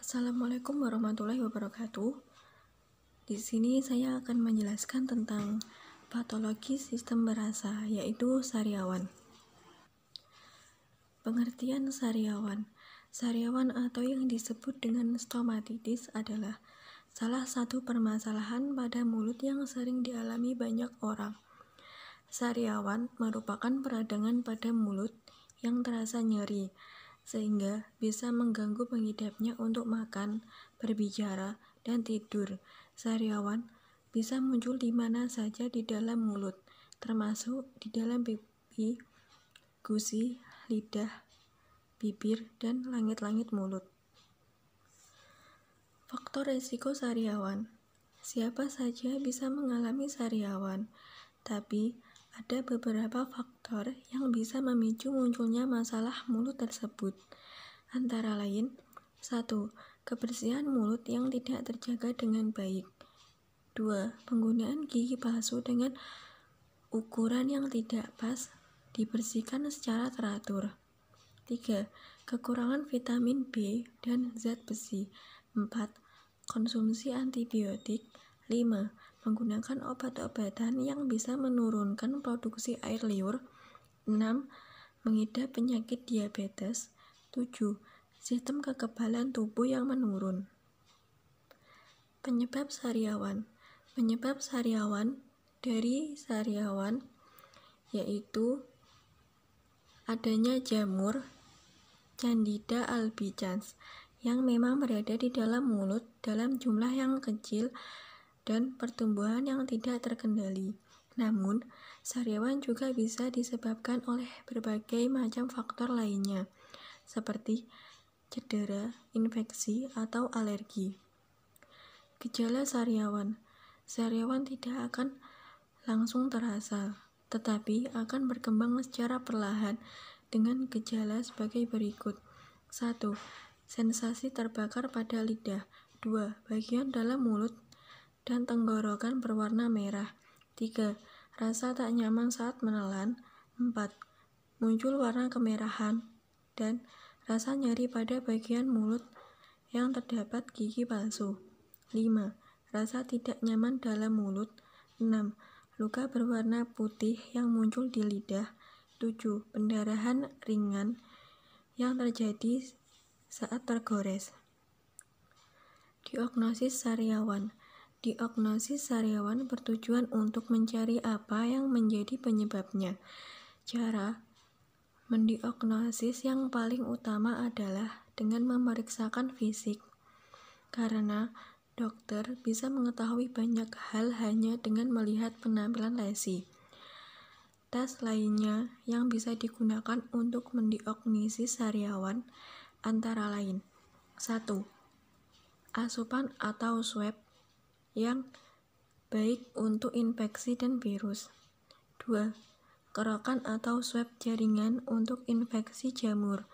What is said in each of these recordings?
Assalamualaikum warahmatullahi wabarakatuh. Di sini saya akan menjelaskan tentang patologi sistem berasa, yaitu sariawan. Pengertian sariawan. Sariawan atau yang disebut dengan stomatitis adalah salah satu permasalahan pada mulut yang sering dialami banyak orang. Sariawan merupakan peradangan pada mulut yang terasa nyeri, sehingga bisa mengganggu pengidapnya untuk makan, berbicara, dan tidur. Sariawan bisa muncul di mana saja di dalam mulut, termasuk di dalam pipi, gusi, lidah, bibir, dan langit-langit mulut. Faktor resiko sariawan. Siapa saja bisa mengalami sariawan, tapi ada beberapa faktor yang bisa memicu munculnya masalah mulut tersebut. Antara lain, 1. Kebersihan mulut yang tidak terjaga dengan baik. 2. Penggunaan gigi palsu dengan ukuran yang tidak pas, dibersihkan secara teratur. 3. Kekurangan vitamin B dan zat besi. 4. Konsumsi antibiotik. 5. Menggunakan obat-obatan yang bisa menurunkan produksi air liur. 6. Mengidap penyakit diabetes. 7. Sistem kekebalan tubuh yang menurun. Penyebab sariawan. Penyebab sariawan dari sariawan yaitu adanya jamur Candida albicans yang memang berada di dalam mulut dalam jumlah yang kecil dan pertumbuhan yang tidak terkendali. Namun, sariawan juga bisa disebabkan oleh berbagai macam faktor lainnya, seperti cedera, infeksi, atau alergi. Gejala sariawan. Sariawan tidak akan langsung terasa, tetapi akan berkembang secara perlahan dengan gejala sebagai berikut. 1. Sensasi terbakar pada lidah. 2. Bagian dalam mulut dan tenggorokan berwarna merah. 3. Rasa tak nyaman saat menelan. 4. Muncul warna kemerahan dan rasa nyeri pada bagian mulut yang terdapat gigi palsu. 5. Rasa tidak nyaman dalam mulut. 6. Luka berwarna putih yang muncul di lidah. 7. Pendarahan ringan yang terjadi saat tergores. Diagnosis sariawan. Diagnosis sariawan bertujuan untuk mencari apa yang menjadi penyebabnya. Cara mendiagnosis yang paling utama adalah dengan memeriksakan fisik, karena dokter bisa mengetahui banyak hal hanya dengan melihat penampilan lesi. Tes lainnya yang bisa digunakan untuk mendiagnosis sariawan antara lain: 1. Asupan atau swab yang baik untuk infeksi dan virus. 2. Kerokan atau swab jaringan untuk infeksi jamur.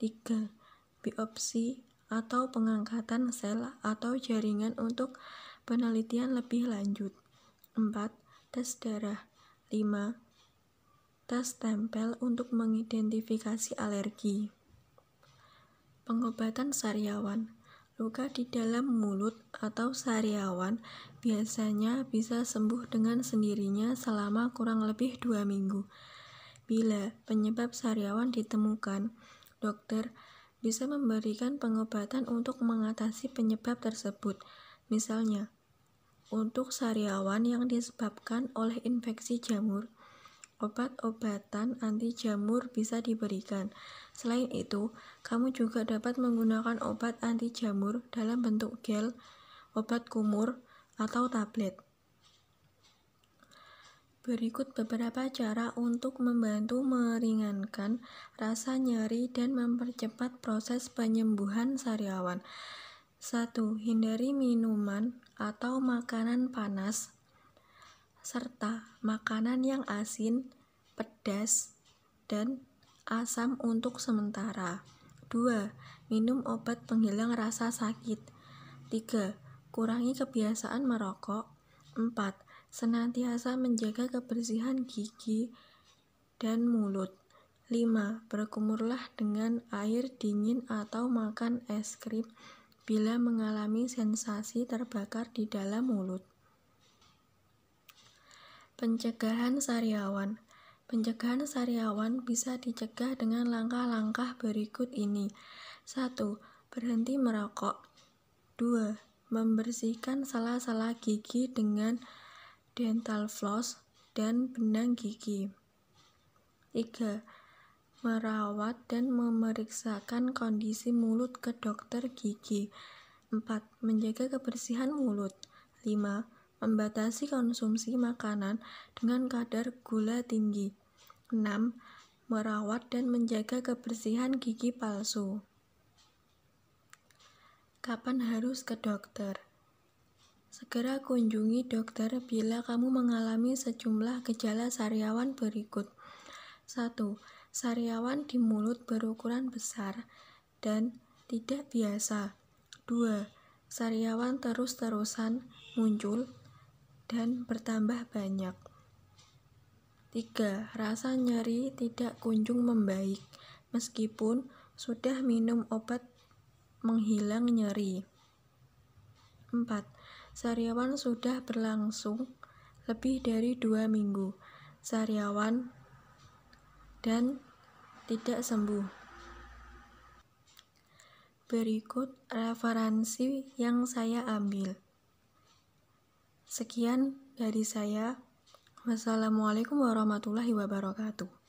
3. Biopsi atau pengangkatan sel atau jaringan untuk penelitian lebih lanjut. 4. Tes darah. 5. Tes tempel untuk mengidentifikasi alergi. Pengobatan sariawan. Luka di dalam mulut atau sariawan biasanya bisa sembuh dengan sendirinya selama kurang lebih 2 minggu. Bila penyebab sariawan ditemukan, dokter bisa memberikan pengobatan untuk mengatasi penyebab tersebut. Misalnya, untuk sariawan yang disebabkan oleh infeksi jamur, obat-obatan anti jamur bisa diberikan. Selain itu, kamu juga dapat menggunakan obat anti jamur dalam bentuk gel, obat kumur, atau tablet. Berikut beberapa cara untuk membantu meringankan rasa nyeri dan mempercepat proses penyembuhan sariawan. 1. Hindari minuman atau makanan panas serta makanan yang asin, pedas, dan asam untuk sementara. 2. Minum obat penghilang rasa sakit. 3. Kurangi kebiasaan merokok. 4. Senantiasa menjaga kebersihan gigi dan mulut. 5. Berkumurlah dengan air dingin atau makan es krim bila mengalami sensasi terbakar di dalam mulut. Pencegahan sariawan. Pencegahan sariawan bisa dicegah dengan langkah-langkah berikut ini. 1. Berhenti merokok. 2. Membersihkan sela-sela gigi dengan dental floss dan benang gigi. 3. Merawat dan memeriksakan kondisi mulut ke dokter gigi. 4. Menjaga kebersihan mulut. 5. Membatasi konsumsi makanan dengan kadar gula tinggi. 6. Merawat dan menjaga kebersihan gigi palsu. Kapan harus ke dokter? Segera kunjungi dokter bila kamu mengalami sejumlah gejala sariawan berikut. 1. Sariawan di mulut berukuran besar dan tidak biasa. 2. Sariawan terus-terusan muncul dan bertambah banyak. 3. Rasa nyeri tidak kunjung membaik meskipun sudah minum obat menghilang nyeri. 4. Sariawan sudah berlangsung lebih dari 2 minggu. Sariawan dan tidak sembuh. Berikut referensi yang saya ambil. Sekian dari saya. Wassalamualaikum warahmatullahi wabarakatuh.